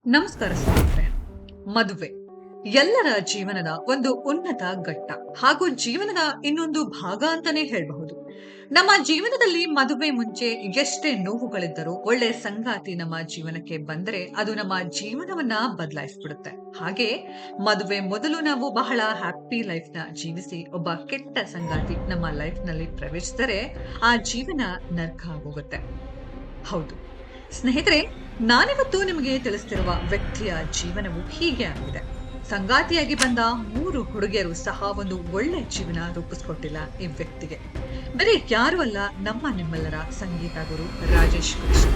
ನಮಸ್ಕಾರ ಸ್ನೇಹಿತರೆ. ಮದುವೆ ಎಲ್ಲರ ಜೀವನದ ಒಂದು ಉನ್ನತ ಘಟ್ಟ ಹಾಗೂ ಜೀವನದ ಇನ್ನೊಂದು ಭಾಗ ಅಂತಾನೆ ಹೇಳಬಹುದು. ನಮ್ಮ ಜೀವನದಲ್ಲಿ ಮದುವೆ ಮುಂಚೆ ಎಷ್ಟೇ ನೋವುಗಳಿದ್ದರೂ ಒಳ್ಳೆ ಸಂಗಾತಿ ನಮ್ಮ ಜೀವನಕ್ಕೆ ಬಂದರೆ ಅದು ನಮ್ಮ ಜೀವನವನ್ನ ಬದಲಾಯಿಸ್ಬಿಡುತ್ತೆ. ಹಾಗೆ ಮದುವೆ ಮೊದಲು ನಾವು ಬಹಳ ಹ್ಯಾಪಿ ಲೈಫ್ ನ ಜೀವಿಸಿ ಒಬ್ಬ ಕೆಟ್ಟ ಸಂಗಾತಿ ನಮ್ಮ ಲೈಫ್ ನಲ್ಲಿ ಪ್ರವೇಶಿಸಿದರೆ ಆ ಜೀವನ ನರ್ಕ ಆಗೋಗುತ್ತೆ. ಹೌದು ಸ್ನೇಹಿತರೆ, ನಾನಿವತ್ತು ನಿಮಗೆ ತಿಳಿಸ್ತಿರುವ ವ್ಯಕ್ತಿಯ ಜೀವನವು ಹೀಗೆ ಆಗಿದೆ. ಸಂಗಾತಿಯಾಗಿ ಬಂದ 3 ಹುಡುಗಿಯರು ಸಹ ಒಂದು ಒಳ್ಳೆ ಜೀವನ ರೂಪಿಸ್ಕೊಟ್ಟಿಲ್ಲ ಈ ವ್ಯಕ್ತಿಗೆ. ಬೇರೆ ಯಾರು ಅಲ್ಲ, ನಮ್ಮ ನಿಮ್ಮೆಲ್ಲರ ಸಂಗೀತ ಗುರು ರಾಜೇಶ್ ಕೃಷ್ಣ.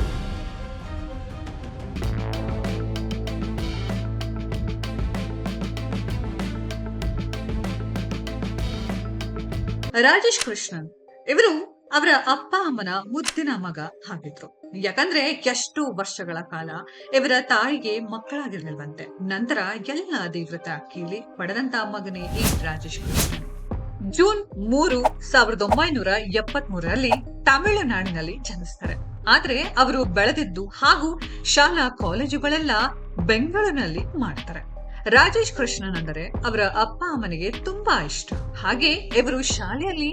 ರಾಜೇಶ್ ಕೃಷ್ಣನ್ ಇವರು ಅವರ ಅಪ್ಪ ಅಮ್ಮನ ಮುದ್ದಿನ ಮಗ ಆಗಿದ್ರು. ಯಾಕಂದ್ರೆ ಎಷ್ಟು ವರ್ಷಗಳ ಕಾಲ ಇವರ ತಾಯಿಗೆ ಮಕ್ಕಳಾಗಿರ್ಲಿಲ್ವಂತೆ. ನಂತರ ಎಲ್ಲ ದೇವ್ರತ ಕೀಲಿ ಪಡೆದಂತ ಮಗನೇ ಈ ರಾಜೇಶ್ ಕೃಷ್ಣನ್. ಜೂನ್ 3, 1973ರಲ್ಲಿ ತಮಿಳುನಾಡಿನಲ್ಲಿ ಜನಿಸ್ತಾರೆ. ಆದ್ರೆ ಅವರು ಬೆಳೆದಿದ್ದು ಹಾಗೂ ಶಾಲಾ ಕಾಲೇಜುಗಳೆಲ್ಲ ಬೆಂಗಳೂರಿನಲ್ಲಿ ಮಾಡ್ತಾರೆ. ರಾಜೇಶ್ ಕೃಷ್ಣನ್ ಅಂದರೆ ಅವರ ಅಪ್ಪ ಅಮ್ಮನಿಗೆ ತುಂಬಾ ಇಷ್ಟ. ಹಾಗೆ ಇವರು ಶಾಲೆಯಲ್ಲಿ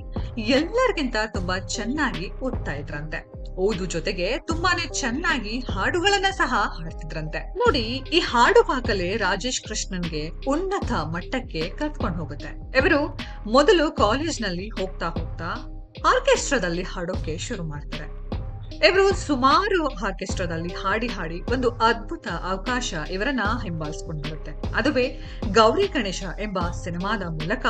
ಎಲ್ಲರಿಗಿಂತ ತುಂಬಾ ಚೆನ್ನಾಗಿ ಓದ್ತಾ ಇದ್ರಂತೆ. ಓದು ಜೊತೆಗೆ ತುಂಬಾನೇ ಚೆನ್ನಾಗಿ ಹಾಡುಗಳನ್ನ ಸಹ ಹಾಡ್ತಿದ್ರಂತೆ. ನೋಡಿ, ಈ ಹಾಡುವಾಗಲೇ ರಾಜೇಶ್ ಕೃಷ್ಣನ್ಗೆ ಉನ್ನತ ಮಟ್ಟಕ್ಕೆ ಕರ್ಕೊಂಡು ಹೋಗುತ್ತೆ. ಇವರು ಮೊದಲು ಕಾಲೇಜ್ನಲ್ಲಿ ಹೋಗ್ತಾ ಹೋಗ್ತಾ ಆರ್ಕೆಸ್ಟ್ರಾದಲ್ಲಿ ಹಾಡೋಕೆ ಶುರು ಮಾಡ್ತಾರೆ. ಇವರು ಸುಮಾರು ಆರ್ಕೆಸ್ಟ್ರಾದಲ್ಲಿ ಹಾಡಿ ಹಾಡಿ ಒಂದು ಅದ್ಭುತ ಅವಕಾಶ ಇವರನ್ನ ಹಿಂಬಾಲಿಸಿಕೊಂಡು ಬರುತ್ತೆ. ಅದುವೇ ಗೌರಿ ಗಣೇಶ ಎಂಬ ಸಿನಿಮಾದ ಮೂಲಕ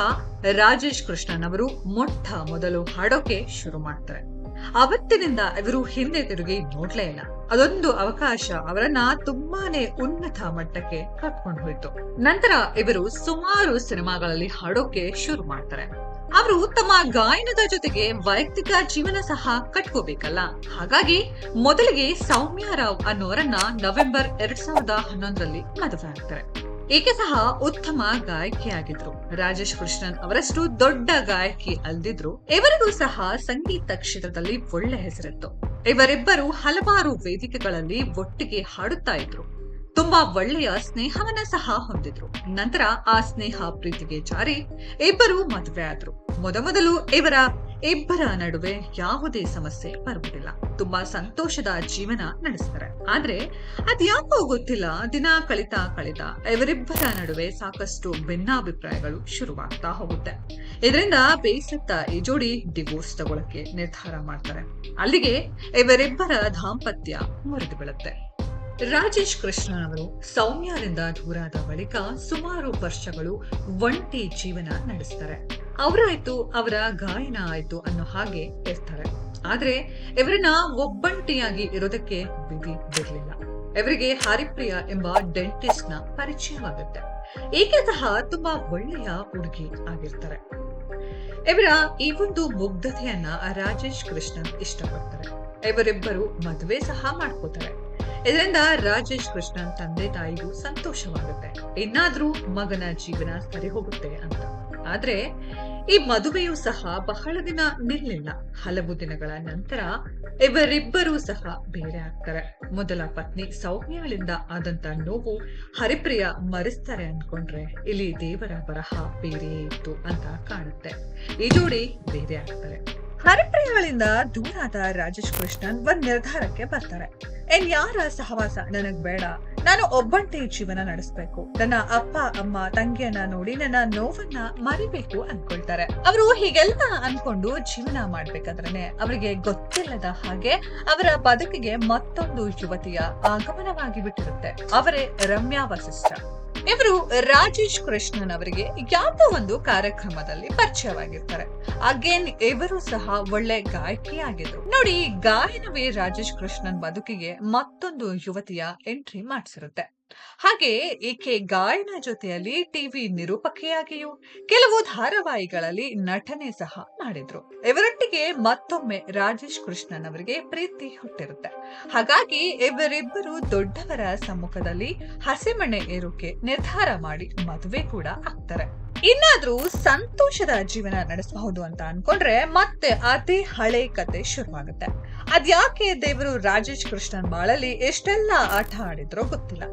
ರಾಜೇಶ್ ಕೃಷ್ಣನ್ ಅವರು ಮೊಟ್ಟ ಮೊದಲು ಹಾಡೋಕೆ ಶುರು ಮಾಡ್ತಾರೆ. ಅವತ್ತಿನಿಂದ ಇವರು ಹಿಂದೆ ತಿರುಗಿ ನೋಡ್ಲೇ ಇಲ್ಲ. ಅದೊಂದು ಅವಕಾಶ ಅವರನ್ನ ತುಂಬಾನೇ ಉನ್ನತ ಮಟ್ಟಕ್ಕೆ ಕರ್ಕೊಂಡು ಹೋಯ್ತು. ನಂತರ ಇವರು ಸುಮಾರು ಸಿನಿಮಾಗಳಲ್ಲಿ ಹಾಡೋಕೆ ಶುರು ಮಾಡ್ತಾರೆ. ಅವರು ತಮ್ಮ ಗಾಯನದ ಜೊತೆಗೆ ವೈಯಕ್ತಿಕ ಜೀವನ ಸಹ ಕಟ್ಕೋಬೇಕಲ್ಲ. ಹಾಗಾಗಿ ಮೊದಲಿಗೆ ಸೌಮ್ಯ ರಾವ್ ಅನ್ನೋರನ್ನ ನವೆಂಬರ್ 2011ರಲ್ಲಿ ಮದುವೆ ಆಗ್ತಾರೆ. ಈಕೆ ಸಹ ಉತ್ತಮ ಗಾಯಕಿಯಾಗಿದ್ರು. ರಾಜೇಶ್ ಕೃಷ್ಣನ್ ಅವರಷ್ಟು ದೊಡ್ಡ ಗಾಯಕಿ ಅಲ್ದಿದ್ರು, ಇವರಿಗೂ ಸಹ ಸಂಗೀತ ಕ್ಷೇತ್ರದಲ್ಲಿ ಒಳ್ಳೆ ಹೆಸರಿತ್ತು. ಇವರಿಬ್ಬರು ಹಲವಾರು ವೇದಿಕೆಗಳಲ್ಲಿ ಒಟ್ಟಿಗೆ ಹಾಡುತ್ತಾ ಇದ್ರು. ತುಂಬಾ ಒಳ್ಳೆಯ ಸ್ನೇಹವನ್ನ ಸಹ ಹೊಂದಿದ್ರು. ನಂತರ ಆ ಸ್ನೇಹ ಪ್ರೀತಿಗೆ ಜಾರಿ ಇಬ್ಬರು ಮದುವೆ ಆದ್ರು. ಮೊದಲು ಇಬ್ಬರ ನಡುವೆ ಯಾವುದೇ ಸಮಸ್ಯೆ ಬರುವುದಿಲ್ಲ. ತುಂಬಾ ಸಂತೋಷದ ಜೀವನ ನಡೆಸ್ತಾರೆ. ಆದ್ರೆ ಅದ್ಯಾಕೋ ಗೊತ್ತಿಲ್ಲ, ದಿನ ಕಳಿತಾ ಇವರಿಬ್ಬರ ನಡುವೆ ಸಾಕಷ್ಟು ಭಿನ್ನಾಭಿಪ್ರಾಯಗಳು ಶುರುವಾಗ್ತಾ ಹೋಗುತ್ತೆ. ಇದರಿಂದ ಬೇಸತ್ತ ಈ ಜೋಡಿ ಡಿವೋರ್ಸ್ ತಗೊಳಕ್ಕೆ ನಿರ್ಧಾರ ಮಾಡ್ತಾರೆ. ಅಲ್ಲಿಗೆ ಇವರಿಬ್ಬರ ದಾಂಪತ್ಯ ಮುರಿದು ಬೀಳುತ್ತೆ. ರಾಜೇಶ್ ಕೃಷ್ಣನ್ ಅವರು ಸೌಮ್ಯರಿಂದ ದೂರಾದ ಬಳಿಕ ಸುಮಾರು ವರ್ಷಗಳು ಒಂಟಿ ಜೀವನ ನಡೆಸ್ತಾರೆ. ಅವರಾಯ್ತು, ಅವರ ಗಾಯನ ಆಯ್ತು ಅನ್ನೋ ಹಾಗೆ ಇರ್ತಾರೆ. ಆದ್ರೆ ಇವರನ್ನ ಒಬ್ಬಂಟಿಯಾಗಿ ಇರೋದಕ್ಕೆ ವಿಧಿ ಬಿಡ್ಲಿಲ್ಲ. ಇವರಿಗೆ ಹರಿಪ್ರಿಯ ಎಂಬ ಡೆಂಟಿಸ್ಟ್ ನ ಪರಿಚಯವಾಗುತ್ತೆ. ಈಕೆ ಸಹ ತುಂಬಾ ಒಳ್ಳೆಯ ಹುಡುಗಿ ಆಗಿರ್ತಾರೆ. ಇವರ ಈ ಒಂದು ಮುಗ್ಧತೆಯನ್ನ ರಾಜೇಶ್ ಕೃಷ್ಣನ್ ಇಷ್ಟಪಡ್ತಾರೆ. ಇವರಿಬ್ಬರು ಮದುವೆ ಸಹ ಮಾಡ್ಕೋತಾರೆ. ಇದರಿಂದ ರಾಜೇಶ್ ಕೃಷ್ಣನ್ ತಂದೆ ತಾಯಿಗೂ ಸಂತೋಷವಾಗುತ್ತೆ, ಇನ್ನಾದ್ರೂ ಮಗನ ಜೀವನ ಸರಿ ಹೋಗುತ್ತೆ ಅಂತ. ಆದ್ರೆ ಈ ಮದುವೆಯೂ ಸಹ ಬಹಳ ದಿನ ನಿಲ್ಲಿಲ್ಲ. ಹಲವು ದಿನಗಳ ನಂತರ ಇವರಿಬ್ಬರೂ ಸಹ ಬೇರೆ ಆಗ್ತಾರೆ. ಮೊದಲ ಪತ್ನಿ ಸೌಮ್ಯಳಿಂದ ಆದಂತ ನೋವು ಹರಿಪ್ರಿಯ ಮರೆಸ್ತಾರೆ ಅನ್ಕೊಂಡ್ರೆ ಇಲ್ಲಿ ದೇವರ ಬರಹ ಬೇರೆ ಇತ್ತು ಅಂತ ಕಾಣುತ್ತೆ. ಈ ಜೋಡಿ ಬೇರೆ ಆಗ್ತಾರೆ. ಹರಿಪ್ರಿಯಗಳಿಂದ ದೂರಾದ ರಾಜೇಶ್ ಕೃಷ್ಣನ್ ಒಂದ್ ನಿರ್ಧಾರಕ್ಕೆ ಬರ್ತಾರೆ. ಯಾರ ಸಹವಾಸ ನನಗ್ ಬೇಡ, ನಾನು ಒಬ್ಬಂಟಿ ಜೀವನ ನಡೆಸಬೇಕು, ನನ್ನ ಅಪ್ಪ ಅಮ್ಮ ತಂಗಿಯನ್ನ ನೋಡಿ ನನ್ನ ನೋವನ್ನ ಮರಿಬೇಕು ಅನ್ಕೊಳ್ತಾರೆ. ಅವರು ಹೀಗೆಲ್ಲ ಅನ್ಕೊಂಡು ಜೀವನ ಮಾಡ್ಬೇಕಾದ್ರೇನೆ ಅವರಿಗೆ ಗೊತ್ತಿಲ್ಲದ ಹಾಗೆ ಅವರ ಬದುಕಿಗೆ ಮತ್ತೊಂದು ಯುವತಿಯ ಆಗಮನವಾಗಿ ಬಿಟ್ಟಿರುತ್ತೆ. ಅವರೇ ರಮ್ಯಾ ವಸಿಷ್ಠ. ಇವರು ರಾಜೇಶ್ ಕೃಷ್ಣನ್ ಅವರಿಗೆ ಯಾವುದೋ ಒಂದು ಕಾರ್ಯಕ್ರಮದಲ್ಲಿ ಪರಿಚಯವಾಗಿರ್ತಾರೆ. ಅಗೇನ್ ಇವರು ಸಹ ಒಳ್ಳೆ ಗಾಯಕಿಯಾಗಿದ್ರು. ನೋಡಿ, ಗಾಯನವೇ ರಾಜೇಶ್ ಕೃಷ್ಣನ್ ಬದುಕಿಗೆ ಮತ್ತೊಂದು ಯುವತಿಯ ಎಂಟ್ರಿ ಮಾಡಿಸಿರುತ್ತೆ. ಹಾಗೆ ಈಕೆ ಗಾಯನ ಜೊತೆಯಲ್ಲಿ ಟಿವಿ ನಿರೂಪಕಿಯಾಗಿಯೂ ಕೆಲವು ಧಾರಾವಾಹಿಗಳಲ್ಲಿ ನಟನೆ ಸಹ ಮಾಡಿದ್ರು. ಇವರೊಟ್ಟಿಗೆ ಮತ್ತೊಮ್ಮೆ ರಾಜೇಶ್ ಕೃಷ್ಣನ್ ಅವರಿಗೆ ಪ್ರೀತಿ ಹುಟ್ಟಿರುತ್ತೆ. ಹಾಗಾಗಿ ಇವರಿಬ್ಬರು ದೊಡ್ಡವರ ಸಮ್ಮುಖದಲ್ಲಿ ಹಸೆಮಣೆ ಏರೋಕೆ ನಿರ್ಧಾರ ಮಾಡಿ ಮದುವೆ ಕೂಡ ಆಗ್ತಾರೆ. ಇನ್ನಾದ್ರೂ ಸಂತೋಷದ ಜೀವನ ನಡೆಸಬಹುದು ಅಂತ ಅನ್ಕೊಂಡ್ರೆ ಮತ್ತೆ ಅದೇ ಹಳೆ ಕತೆ ಶುರುವಾಗುತ್ತೆ. ಅದ್ಯಾಕೆ ದೇವರು ರಾಜೇಶ್ ಕೃಷ್ಣನ್ ಬಾಳಲ್ಲಿ ಎಷ್ಟೆಲ್ಲ ಆಟ ಆಡಿದ್ರೋ ಗೊತ್ತಿಲ್ಲ.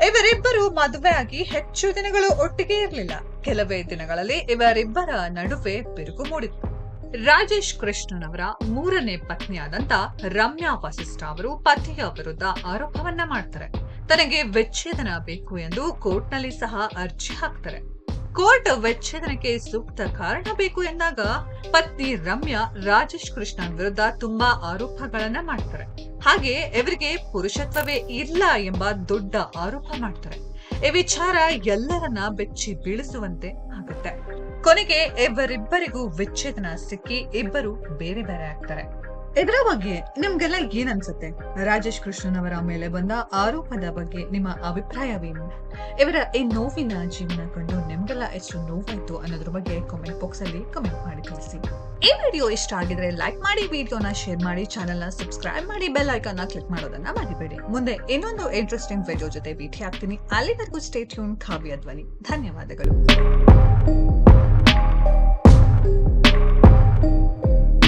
ಇವರಿಬ್ಬರು ಮದುವೆ ಆಗಿ ಹೆಚ್ಚು ದಿನಗಳು ಒಟ್ಟಿಗೆ ಇರಲಿಲ್ಲ. ಕೆಲವೇ ದಿನಗಳಲ್ಲಿ ಇವರಿಬ್ಬರ ನಡುವೆ ಬಿರುಕು ಮೂಡಿತ್ತು. ರಾಜೇಶ್ ಕೃಷ್ಣನ್ ಅವರ ಮೂರನೇ ಪತ್ನಿಯಾದಂತ ರಮ್ಯಾ ವಸಿಷ್ಠ ಅವರು ಪತಿಯ ವಿರುದ್ಧ ಆರೋಪವನ್ನ ಮಾಡ್ತಾರೆ. ತನಗೆ ವಿಚ್ಛೇದನ ಬೇಕು ಎಂದು ಕೋರ್ಟ್ನಲ್ಲಿ ಸಹ ಅರ್ಜಿ ಹಾಕ್ತಾರೆ. ಕೋರ್ಟ್ ವಿಚ್ಛೇದನಕ್ಕೆ ಸೂಕ್ತ ಕಾರಣ ಬೇಕು ಎಂದಾಗ ಪತ್ನಿ ರಮ್ಯಾ ರಾಜೇಶ್ ಕೃಷ್ಣನ್ ವಿರುದ್ಧ ತುಂಬಾ ಆರೋಪಗಳನ್ನ ಮಾಡ್ತಾರೆ. ಹಾಗೆ ಇವರಿಗೆ ಪುರುಷತ್ವವೇ ಇಲ್ಲ ಎಂಬ ದೊಡ್ಡ ಆರೋಪ ಮಾಡ್ತಾರೆ. ಈ ವಿಚಾರ ಎಲ್ಲರನ್ನ ಬೆಚ್ಚಿ ಬೀಳಿಸುವಂತೆ ಆಗುತ್ತೆ. ಕೊನೆಗೆ ಇವರಿಬ್ಬರಿಗೂ ವಿಚ್ಛೇದನ ಸಿಕ್ಕಿ ಇಬ್ಬರು ಬೇರೆ ಬೇರೆ ಆಗ್ತಾರೆ. ಇದರ ಬಗ್ಗೆ ನಿಮ್ಗೆಲ್ಲ ಏನ್ ಅನ್ಸುತ್ತೆ? ರಾಜೇಶ್ ಕೃಷ್ಣನ್ ಅವರ ಮೇಲೆ ಬಂದ ಆರೋಪದ ಬಗ್ಗೆ ನಿಮ್ಮ ಅಭಿಪ್ರಾಯವೇನು? ಇವರ ಈ ನೋವಿನ ಜೀವನ ಕಂಡು ನಿಮ್ಗೆಲ್ಲ ಎಷ್ಟು ನೋವಾಯ್ತು ಅನ್ನೋದ್ರ ಬಗ್ಗೆ ಕಾಮೆಂಟ್ ಬಾಕ್ಸ್ ಅಲ್ಲಿ ಕಮೆಂಟ್ ಮಾಡಿ ತಿಳಿಸಿ. ಈ ವಿಡಿಯೋ ಇಷ್ಟ ಆಗಿದ್ರೆ ಲೈಕ್ ಮಾಡಿ, ವಿಡಿಯೋನ ಶೇರ್ ಮಾಡಿ, ಚಾನೆಲ್ ನ ಸಬ್ಸ್ಕ್ರೈಬ್ ಮಾಡಿ, ಬೆಲ್ ಐಕಾನ್ ನ ಕ್ಲಿಕ್ ಮಾಡೋದನ್ನ ಮರಿಬೇಡಿ. ಮುಂದೆ ಇನ್ನೊಂದು ಇಂಟ್ರೆಸ್ಟಿಂಗ್ ವಿಡಿಯೋ ಜೊತೆ ಭೇಟಿ ಆಗ್ತೀನಿ. ಅಲ್ಲಿವರೆಗೂ ಸ್ಟೇ ಟ್ಯೂನ್. ಕಾವ್ಯ ಧ್ವನಿ. ಧನ್ಯವಾದಗಳು.